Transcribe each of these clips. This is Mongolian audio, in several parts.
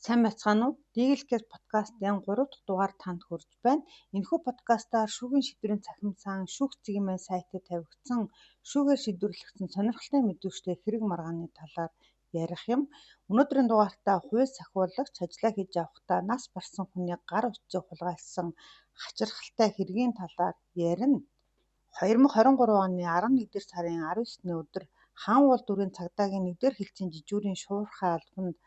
Сайн байцгаана уу? Дийлэнх подкастын 3 дахь дугаар танд хүрж байна. Энэхүү подкастаар шүүхийн шийдвэрийн цахимсан шүүх цэгийн маань сайтад тавигдсан шүүхээр шийдвэрлэгдсэн сонирхолтой мэдээлэлтэй хэрэг маргааны талаар ярих юм. Өнөөдрийн дугаартаа хууль сахиулагч ажиллаа хийж явахдаа нас барсан хүний гар утсыг хулгайлсан хачирхалтай хэргийн талаар ярина. 2023 оны 11-р сарын 19-ний өдөр Хаанвол дүрийн цагдаагийн 1-р хэлтсийн жижүүрийн шуурхай албанд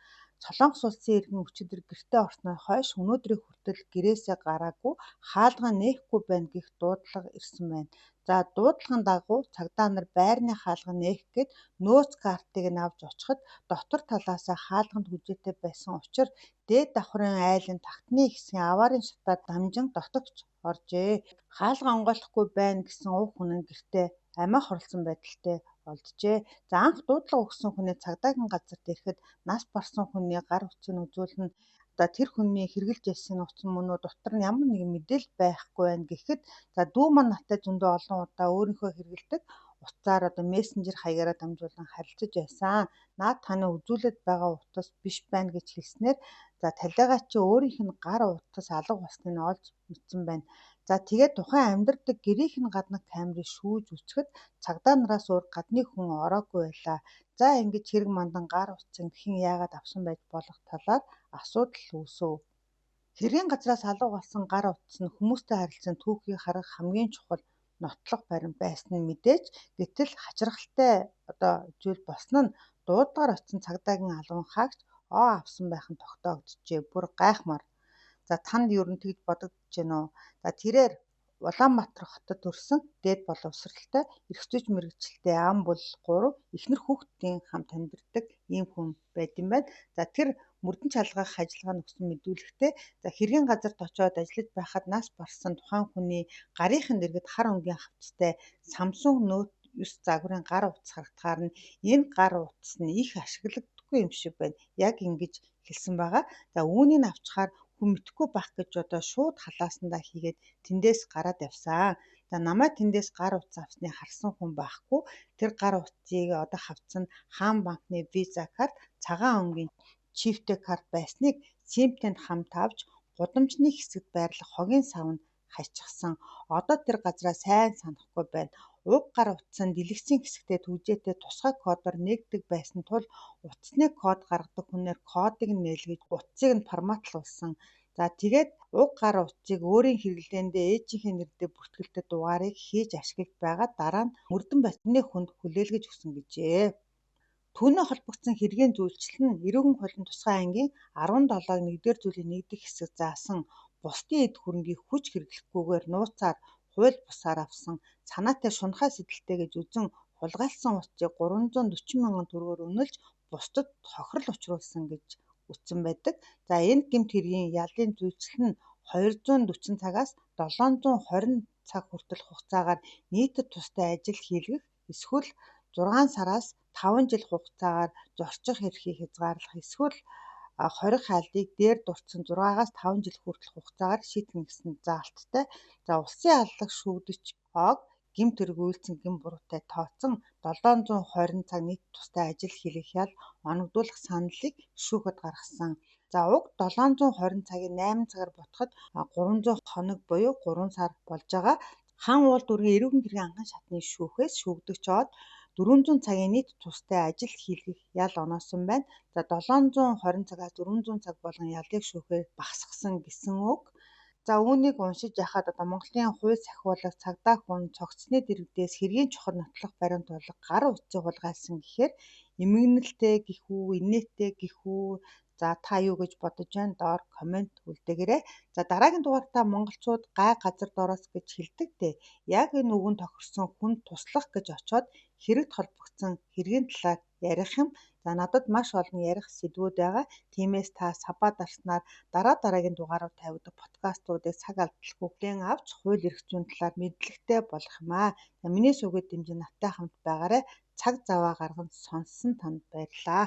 Солонгос улсын иргэн өчигдөр гэртээ орсноос хойш өнөөдрийг хүртэл гэрээсээ гараагүй хаалгаа нээхгүй байна гэх дуудлага ирсэн байна. За дуудлагын дагуу цагдаа нар байрны хаалга нээх гээд нөөц картыг нь авч очиход дотор талаас хаалганд хүчтэй байсан учраас дээд давхрын айлын тагтны хэсгийн аваарын шатаар дамжин дотогч оржээ. Хаалга онгойлохгүй байна гэсэн уг хүн нь гэртээ амиа хорлсон байдалтай олджээ. За анх дуудлага өгсөн хүний цагдаагийн газарт ирэхэд нас барсан хүний гар утсыг үзүүлнэ. Одоо тэр хүний хэрглэж ясны утас мөн үү дотор нь ямар нэгэн мэдээлэл байхгүй байна гэхэд за дүү маань надтай зөндөө олон удаа өөрийнхөө хэргэлдэг утсаар одоо мессенжер хаягаараа дамжуулан харилцаж байсан. Наад таны үзүүлээд байгаа утас биш байна гэж хэлснээр за талигаа чи өөрийнх нь гар утас алга болсныг нь олж мэдсэн байна. За тэгээд тухайн амьдардаг гэрийнх нь гаднах камерыг шүүж үзэхэд цагдаа нараас өөр гадны хүн ороогүй байлаа. За ингэж хэрэг мандан гар утсыг хэн яагаад авсан байж болох талаар асуудал үүсв. Хэргийн газраас алга болсон гар утас нь хүмүүстэй харилцан түүхийг харах хамгийн чухал нотлох баримт байсан нь мэдээж гэтэл хачирхалтай зүйл болсон нь дуудлагаар очсон цагдаагийн албан хаагч авсан байх нь тогтоогдчихжээ. Бүр гайхмаар. За танд ер нь тэгж бодогдож байна уу? За тэрээр Улаанбаатар хотод төрсэн дээд боловсралтай эрх зүйч мэргэжилтэй ам бол 3 эхнэр хүүхдийн хамт амьдардаг ийм хүн байд юм байна. За тэр мөрдөн чалгах ажиллагаа нөхсөн мэдүүлэгтээ за хэргийн газарт очиод ажиллаж байхад нас барсан тухайн хүний гарынхын дэргэд хар өнгийн хавцтай Samsung Note 9 загварын гар утас харагдахаар нь энэ гар утас нь их ашиглагддаггүй юм шиг байна. Яг ингэж хэлсэн байгаа. За үүнийг авчхаар хүн мэдхгүй байх гэж шууд халаасандаа хийгээд тэндээс гараад явсан. За намайг тэндээс гар утас авсныг харсан хүн байхгүй. Тэр гар утсыг хавцсан хаан банкны виза карт, цагаан өнгийн чифтэй карт байсныг симтэнд хамт авч гудамжны хэсэгт байрлах хогийн савнд хачигсан. Одоо тэр газраа сайн санахгүй байна. Уг гар утас нь дэлгэцийн хэсэгтээ түгжээтэй тусгай кодоор нэгдэг байсан тул утасны код гаргадаг хүнээр кодыг нь нээлгэж утсыг нь форматлуулсан. За тэгээд уг гар утсыг өөрийн хэрэглээндээ ээжийнхээ нэрээр бүртгэлтэй дугаарыг хийж ашиглаж байгаа дараа нь мөрдөн батны хүнд хүлээлгэж өгсөн гэжээ. Түүний холбогдсон хэргийн зүйлчлэл нь эрүүгийн хуулийн тусгай ангийн 17-г 1-р зүйлийн 1-р хэсэг заасан бусдын эд хөрөнгийг хүч хэрэглэхгүйгээр нууцаар хууль бусаар авсан санаатай шунхай сэтэлтэй гэж үзэн хулгайлсан утсыг 340 мянган төгрөгөөр үнэлж бусдад хохирол учруулсан гэж үтсэн байдаг. За энэ гэмт хэргийн ялын зүйлчлэл нь 240 цагаас 720 цаг хүртэл хугацаагаар нийтэд тусдаа ажил хийлгэх эсвэл 6 сараас 5 жил хугацаагаар зорчих эрхийг хязгаарлах эсвэл хорих айлыг дээр дурдсан 6-аас 5 жил хүртэл хугацаагаар шийтгэн гэсэн заалттай. За улсын аллах шүүгдэж гэмт хэрэг үйлцэн гэм буруутай тооцсон 720 цаг нийт тусдаа ажил хийлгэх ял оногдуулах саналыг шүүхэд гаргасан. За уг 720 цагийг 8 цагаар ботход 300 хоног буюу 3 сар болж байгаа. Хаанвол дүргийн эрүүгийн хэргийн анхан шатны шүүхээс шүүгдэгч 400 цагийн нийт тусдаа ажил хийлгэх ял оноосон байна. За 720 цагаас 400 цаг болгон ялыг шүүхээр багасгасан гэсэн үг. За үүнийг уншиж яхад Монголын хууль сахиулагч цагдаа хүн цогцсны дэргэдээс хэргийн чухал нотлох баримт болох гар утсыг хулгайлсан гэхээр эмгэнэлтэй гэх үү, инээдтэй гэх үү. За та юу гэж бодож байна? Доор комент үлдээгээрэй. За дараагийн дугаартаа монголчууд гай газар дороос гэж хэлдэг дээ. Яг энэ үгэн тохирсон хүнд туслах гэж очоод хэрэгт холбогдсон хэргийн талаар ярих юм. За надад маш олон ярих сэдвүүд байгаа. Тиймээс та сабаа дарснаар дараагийн дугаараар тавигдах подкастуудыг цаг алдалгүй хүлээн авч хууль эрх зүйн талаар мэдлэгтэй болох юм аа. За миний сүгээд дэмжин надтай хамт байгаарай. Цаг зав гарган сонссон танд баярлалаа.